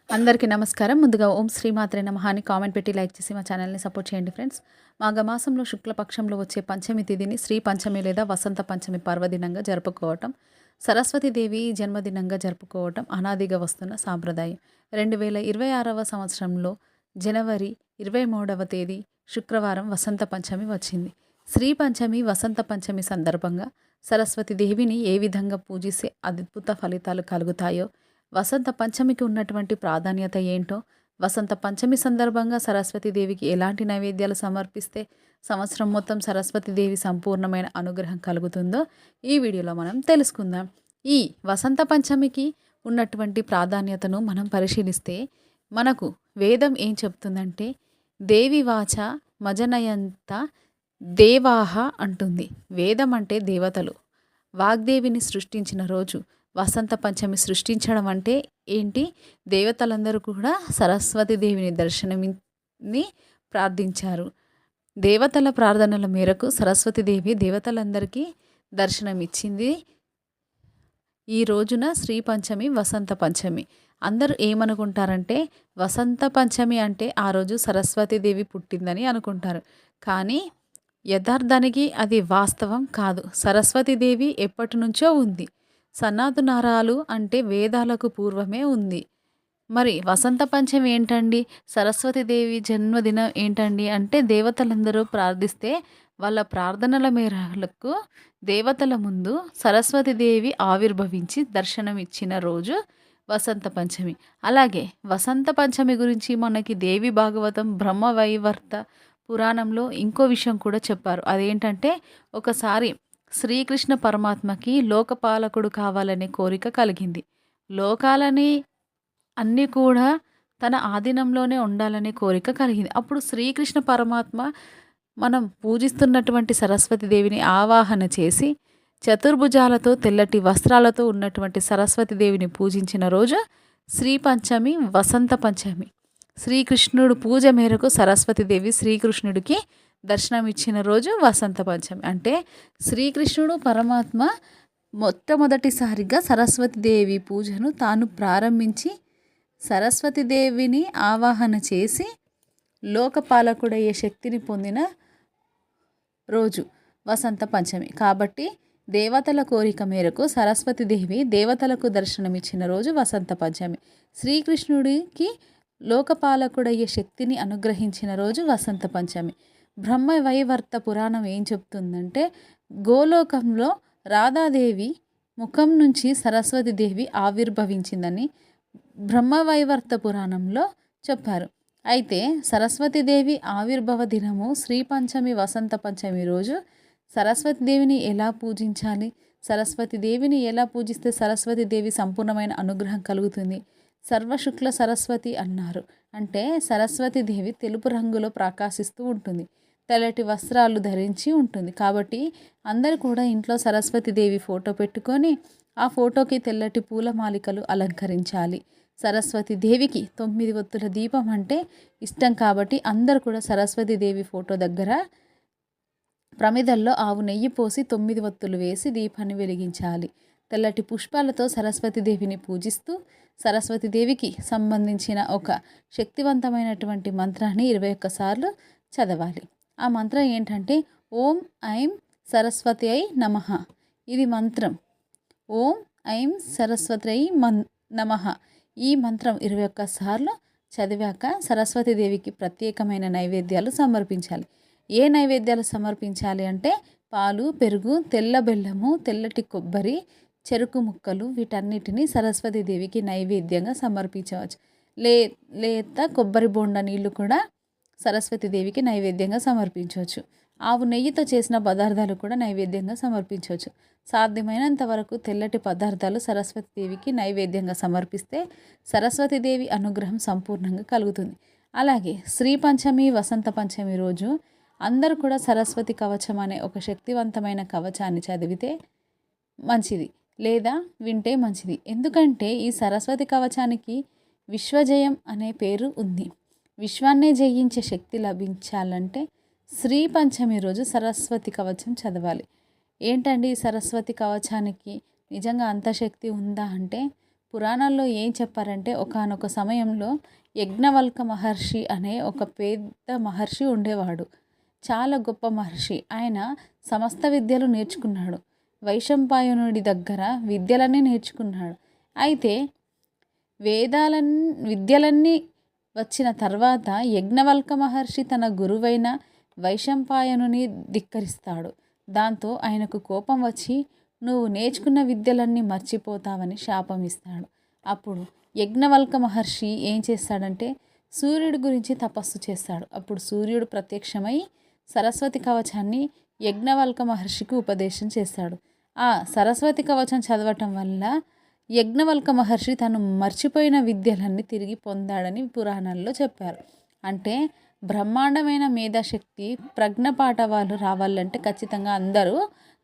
అందరికీ నమస్కారం. ముందుగా ఓం శ్రీమాత్రే నమః అని కామెంట్ పెట్టి లైక్ చేసి మా ఛానల్‌ని సపోర్ట్ చేయండి ఫ్రెండ్స్. మాఘమాసంలో శుక్లపక్షంలో వచ్చే పంచమి తిథిని శ్రీ పంచమి లేదా వసంత పంచమి పర్వదినంగా జరుపుకోవటం, సరస్వతీదేవి జన్మదినంగా జరుపుకోవటం అనాదిగా వస్తున్న సాంప్రదాయం. 2026వ సంవత్సరంలో జనవరి 23వ తేదీ శుక్రవారం వసంత పంచమి వచ్చింది. శ్రీ పంచమి, వసంత పంచమి సందర్భంగా సరస్వతీదేవిని ఏ విధంగా పూజిస్తే అద్భుత ఫలితాలు కలుగుతాయో, వసంత పంచమికి ఉన్నటువంటి ప్రాధాన్యత ఏంటో, వసంత పంచమి సందర్భంగా సరస్వతీదేవికి ఎలాంటి నైవేద్యాలు సమర్పిస్తే సంవత్సరం మొత్తం సరస్వతీదేవి సంపూర్ణమైన అనుగ్రహం కలుగుతుందో ఈ వీడియోలో మనం తెలుసుకుందాం. ఈ వసంత పంచమికి ఉన్నటువంటి ప్రాధాన్యతను మనం పరిశీలిస్తే మనకు వేదం ఏం చెప్తుందంటే, దేవి వాచ మజనయంత దేవాహ అంటుంది. వేదం అంటే దేవతలు. వాగ్దేవిని సృష్టించిన రోజు వసంత పంచమి. సృష్టించడం అంటే ఏంటి? దేవతలందరూ కూడా సరస్వతీదేవిని దర్శనమిని ప్రార్థించారు. దేవతల ప్రార్థనల మేరకు సరస్వతీదేవి దేవతలందరికీ దర్శనమిచ్చింది. ఈ రోజున శ్రీ పంచమి, వసంత పంచమి. అందరూ ఏమనుకుంటారంటే, వసంత పంచమి అంటే ఆ రోజు సరస్వతీదేవి పుట్టిందని అనుకుంటారు. కానీ యథార్థానికి అది వాస్తవం కాదు. సరస్వతీదేవి ఎప్పటి నుంచో ఉంది. సనాతనారాలు అంటే వేదాలకు పూర్వమే ఉంది. మరి వసంత పంచమి ఏంటండి? సరస్వతీదేవి జన్మదినం ఏంటండి అంటే, దేవతలందరూ ప్రార్థిస్తే వాళ్ళ ప్రార్థనల మేరకు దేవతల ముందు సరస్వతీదేవి ఆవిర్భవించి దర్శనమిచ్చిన రోజు వసంత పంచమి. అలాగే వసంత పంచమి గురించి మనకి దేవి భాగవతం బ్రహ్మవైవర్త పురాణంలో ఇంకో విషయం కూడా చెప్పారు. అదేంటంటే, ఒకసారి శ్రీకృష్ణ పరమాత్మకి లోకపాలకుడు కావాలనే కోరిక కలిగింది. లోకాలని అన్నీ కూడా తన ఆధీనంలోనే ఉండాలనే కోరిక కలిగింది. అప్పుడు శ్రీకృష్ణ పరమాత్మ మనం పూజిస్తున్నటువంటి సరస్వతీదేవిని ఆవాహన చేసి చతుర్భుజాలతో తెల్లటి వస్త్రాలతో ఉన్నటువంటి సరస్వతీదేవిని పూజించిన రోజు శ్రీ పంచమి, వసంత పంచమి. శ్రీకృష్ణుడు పూజ మేరకు సరస్వతీదేవి శ్రీకృష్ణుడికి దర్శనం ఇచ్చిన రోజు వసంత పంచమి. అంటే శ్రీకృష్ణుడు పరమాత్మ మొట్టమొదటిసారిగా సరస్వతీదేవి పూజను తాను ప్రారంభించి సరస్వతీదేవిని ఆవాహన చేసి లోకపాలకుడయ్యే శక్తిని పొందిన రోజు వసంత పంచమి. కాబట్టి దేవతల కోరిక మేరకు సరస్వతీదేవి దేవతలకు దర్శనమిచ్చిన రోజు వసంత పంచమి. శ్రీకృష్ణుడికి లోకపాలకుడయ్యే శక్తిని అనుగ్రహించిన రోజు వసంత పంచమి. బ్రహ్మవైవర్త పురాణం ఏం చెప్తుందంటే, గోలోకంలో రాధాదేవి ముఖం నుంచి సరస్వతీదేవి ఆవిర్భవించిందని బ్రహ్మవైవర్త పురాణంలో చెప్పారు. అయితే సరస్వతీదేవి ఆవిర్భవ దినము శ్రీ పంచమి, వసంత పంచమి రోజు సరస్వతీదేవిని ఎలా పూజించాలి, సరస్వతీదేవిని ఎలా పూజిస్తే సరస్వతీదేవి సంపూర్ణమైన అనుగ్రహం కలుగుతుంది. సర్వశుక్ల సరస్వతి అన్నారు. అంటే సరస్వతీదేవి తెలుపు రంగులో ప్రకాశిస్తూ ఉంటుంది, తెల్లటి వస్త్రాలు ధరించి ఉంటుంది. కాబట్టి అందరూ కూడా ఇంట్లో సరస్వతీదేవి ఫోటో పెట్టుకొని ఆ ఫోటోకి తెల్లటి పూలమాలికలు అలంకరించాలి. సరస్వతీదేవికి 9 ఒత్తుల దీపం అంటే ఇష్టం కాబట్టి అందరూ కూడా సరస్వతీదేవి ఫోటో దగ్గర ప్రమిదల్లో ఆవు నెయ్యి పోసి 9 ఒత్తులు వేసి దీపాన్ని వెలిగించాలి. తెల్లటి పుష్పాలతో సరస్వతీదేవిని పూజిస్తూ సరస్వతీదేవికి సంబంధించిన ఒక శక్తివంతమైనటువంటి మంత్రాన్ని 21 సార్లు చదవాలి. ఆ మంత్రం ఏంటంటే, ఓం ఐం సరస్వత్యై నమః. ఇది మంత్రం. ఓం ఐం సరస్వత్యై నమః. ఈ మంత్రం 21 సార్లు చదివాక సరస్వతీదేవికి ప్రత్యేకమైన నైవేద్యాలు సమర్పించాలి. ఏ నైవేద్యాలు సమర్పించాలి అంటే, పాలు, పెరుగు, తెల్ల బెల్లము, తెల్లటి కొబ్బరి, చెరుకు ముక్కలు, వీటన్నిటిని సరస్వతీదేవికి నైవేద్యంగా సమర్పించవచ్చు. లేత కొబ్బరి బోండా నీళ్లు కూడా సరస్వతీదేవికి నైవేద్యంగా సమర్పించవచ్చు. ఆవు నెయ్యితో చేసిన పదార్థాలు కూడా నైవేద్యంగా సమర్పించవచ్చు. సాధ్యమైనంత వరకు తెల్లటి పదార్థాలు సరస్వతీదేవికి నైవేద్యంగా సమర్పిస్తే సరస్వతీదేవి అనుగ్రహం సంపూర్ణంగా కలుగుతుంది. అలాగే శ్రీ పంచమి, వసంత పంచమి రోజు అందరూ కూడా సరస్వతి కవచం అనే ఒక శక్తివంతమైన కవచాన్ని చదివితే మంచిది, లేదా వింటే మంచిది. ఎందుకంటే ఈ సరస్వతి కవచానికి విశ్వజయం అనే పేరు ఉంది. విశ్వాన్నే జయించే శక్తి లభించాలంటే శ్రీ పంచమి రోజు సరస్వతి కవచం చదవాలి. ఏంటండి ఈ సరస్వతి కవచానికి నిజంగా అంత శక్తి ఉందా అంటే, పురాణాల్లో ఏం చెప్పారంటే ఒకానొక సమయంలో యజ్ఞవల్క మహర్షి అనే ఒక పెద్ద మహర్షి ఉండేవాడు. చాలా గొప్ప మహర్షి. ఆయన సమస్త విద్యలు నేర్చుకున్నాడు. వైశంపాయనుడి దగ్గర విద్యలన్నీ నేర్చుకున్నాడు. అయితే విద్యలన్నీ వచ్చిన తర్వాత యజ్ఞవల్క మహర్షి తన గురువైన వైశంపాయనుని ధిక్కరిస్తాడు. దాంతో ఆయనకు కోపం వచ్చి నువ్వు నేర్చుకున్న విద్యలన్నీ మర్చిపోతావని శాపం ఇస్తాడు. అప్పుడు యజ్ఞవల్క మహర్షి ఏం చేస్తాడంటే సూర్యుడి గురించి తపస్సు చేస్తాడు. అప్పుడు సూర్యుడు ప్రత్యక్షమై సరస్వతి కవచాన్ని యజ్ఞవల్క మహర్షికి ఉపదేశం చేస్తాడు. ఆ సరస్వతి కవచం చదవటం వల్ల యజ్ఞవల్క మహర్షి తను మర్చిపోయిన విద్యలన్నీ తిరిగి పొందాడని పురాణాల్లో చెప్పారు. అంటే బ్రహ్మాండమైన మేధాశక్తి ప్రజ్ఞపాఠవాలు రావాలంటే ఖచ్చితంగా అందరూ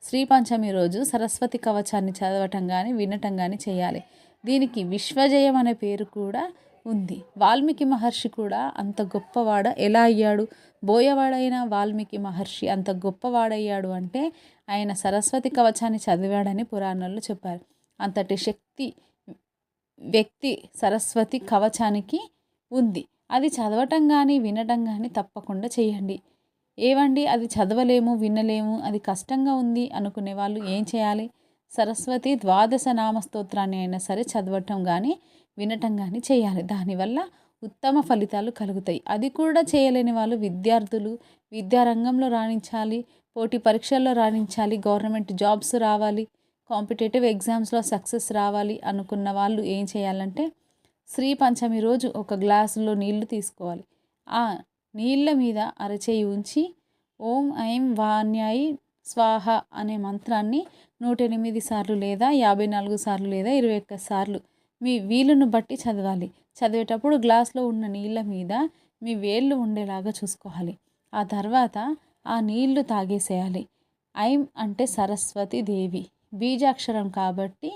శ్రీ పంచమి రోజు సరస్వతి కవచాన్ని చదవటం కానీ వినటం కానీ చేయాలి. దీనికి విశ్వజయం అనే పేరు కూడా ఉంది. వాల్మీకి మహర్షి కూడా అంత గొప్పవాడ ఎలా అయ్యాడు? బోయవాడైన వాల్మీకి మహర్షి అంత గొప్పవాడయ్యాడు అంటే ఆయన సరస్వతి కవచాన్ని చదివాడని పురాణాల్లో చెప్పారు. అంతటి శక్తి వ్యక్తి సరస్వతి కవచానికి ఉంది. అది చదవటం కానీ వినటం కానీ తప్పకుండా చేయండి. ఏవండి అది చదవలేము వినలేము అది కష్టంగా ఉంది అనుకునే వాళ్ళు ఏం చేయాలి? సరస్వతి ద్వాదశ నామ స్తోత్రాన్ని అయినా సరే చదవటం కానీ వినటం కానీ చేయాలి. దానివల్ల ఉత్తమ ఫలితాలు కలుగుతాయి. అది కూడా చేయలేని వాళ్ళు విద్యార్థులు విద్యారంగంలో రాణించాలి, పోటీ పరీక్షల్లో రాణించాలి, గవర్నమెంట్ జాబ్స్ రావాలి, కాంపిటేటివ్ ఎగ్జామ్స్లో సక్సెస్ రావాలి అనుకున్న వాళ్ళు ఏం చేయాలంటే శ్రీ పంచమి రోజు ఒక గ్లాసులో నీళ్లు తీసుకోవాలి. ఆ నీళ్ళ మీద అరచేయి ఉంచి ఓం ఐం వాణ్యాయి స్వాహ అనే మంత్రాన్ని 108 సార్లు లేదా 54 సార్లు లేదా 21 సార్లు మీ వీలును బట్టి చదవాలి. చదివేటప్పుడు గ్లాస్లో ఉన్న నీళ్ళ మీద మీ వేళ్ళు ఉండేలాగా చూసుకోవాలి. ఆ తర్వాత ఆ నీళ్లు తాగేసేయాలి. ఐం అంటే సరస్వతి దేవి బీజాక్షరం కాబట్టి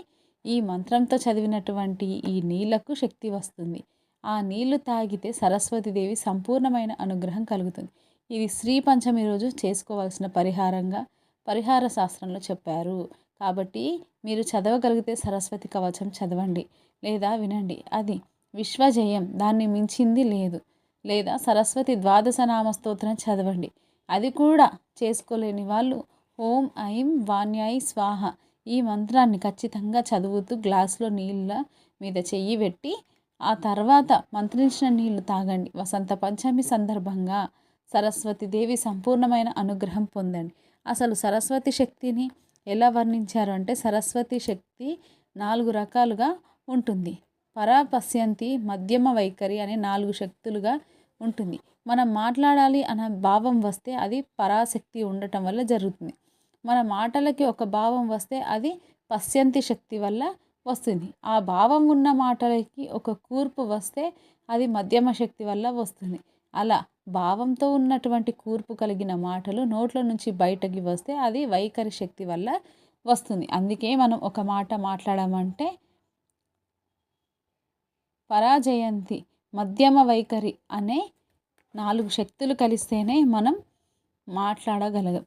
ఈ మంత్రంతో చదివినటువంటి ఈ నీళ్లకు శక్తి వస్తుంది. ఆ నీళ్లు తాగితే సరస్వతీదేవి సంపూర్ణమైన అనుగ్రహం కలుగుతుంది. ఇది శ్రీ పంచమి రోజు చేసుకోవాల్సిన పరిహారంగా పరిహార శాస్త్రంలో చెప్పారు. కాబట్టి మీరు చదవగలిగితే సరస్వతి కవచం చదవండి లేదా వినండి. అది విశ్వజయం, దాన్ని మించింది లేదు. లేదా సరస్వతి ద్వాదశ నామ స్తోత్రం చదవండి. అది కూడా చేసుకోలేని వాళ్ళు ఓం ఐం వాణ్యాయి స్వాహ ఈ మంత్రాన్ని ఖచ్చితంగా చదువుతూ గ్లాసులో నీళ్ళ మీద చెయ్యి పెట్టి ఆ తర్వాత మంత్రించిన నీళ్లు తాగండి. వసంత పంచమి సందర్భంగా సరస్వతీదేవి సంపూర్ణమైన అనుగ్రహం పొందండి. అసలు సరస్వతి శక్తిని ఎలా వర్ణించారు అంటే సరస్వతి శక్తి 4 రకాలుగా ఉంటుంది. పరాపశ్యంతి, మధ్యమ వైఖరి అనే 4 శక్తులుగా ఉంటుంది. మనం మాట్లాడాలి అన్న భావం వస్తే అది పరాశక్తి ఉండటం వల్ల జరుగుతుంది. మన మాటలకి ఒక భావం వస్తే అది పశ్యంతి శక్తి వల్ల వస్తుంది. ఆ భావం ఉన్న మాటలకి ఒక కూర్పు వస్తే అది మధ్యమ శక్తి వల్ల వస్తుంది. అలా భావంతో ఉన్నటువంటి కూర్పు కలిగిన మాటలు నోట్ల నుంచి బయటకి వస్తే అది వైఖరి శక్తి వల్ల వస్తుంది. అందుకే మనం ఒక మాట మాట్లాడమంటే పరాజయంతి మధ్యమ వైఖరి అనే 4 శక్తులు కలిస్తేనే మనం మాట్లాడగలం.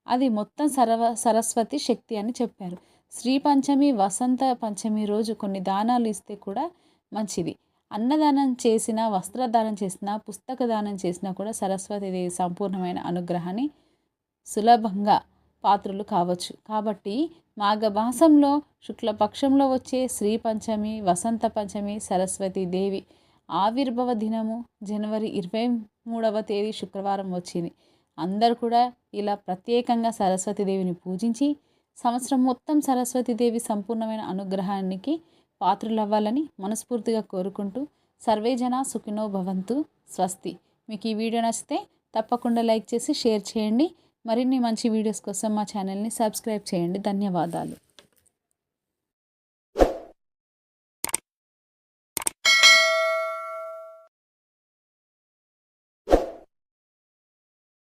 అది మొత్తం సరస్వతి శక్తి అని చెప్పారు. శ్రీ పంచమి వసంత పంచమి రోజు కొన్ని దానాలు ఇస్తే కూడా మంచిది. అన్నదానం చేసినా, వస్త్రదానం చేసినా, పుస్తక దానం చేసినా కూడా సరస్వతీదేవి సంపూర్ణమైన అనుగ్రహాన్ని సులభంగా పాత్రలు కావచ్చు. కాబట్టి మాఘమాసంలో శుక్లపక్షంలో వచ్చే శ్రీ పంచమి, వసంత పంచమి, సరస్వతీదేవి ఆవిర్భవ దినము జనవరి 23వ తేదీ శుక్రవారం వచ్చింది. అందరూ కూడా ఇలా ప్రత్యేకంగా సరస్వతీదేవిని పూజించి సంవత్సరం మొత్తం సరస్వతీదేవి సంపూర్ణమైన అనుగ్రహానికి పాత్రులవ్వాలని మనస్ఫూర్తిగా కోరుకుంటూ సర్వేజన సుఖినో భవంతు. స్వస్తి. మీకు ఈ వీడియో నచ్చితే తప్పకుండా లైక్ చేసి షేర్ చేయండి. మరిన్ని మంచి వీడియోస్ కోసం మా ఛానల్ని సబ్స్క్రైబ్ చేయండి. ధన్యవాదాలు.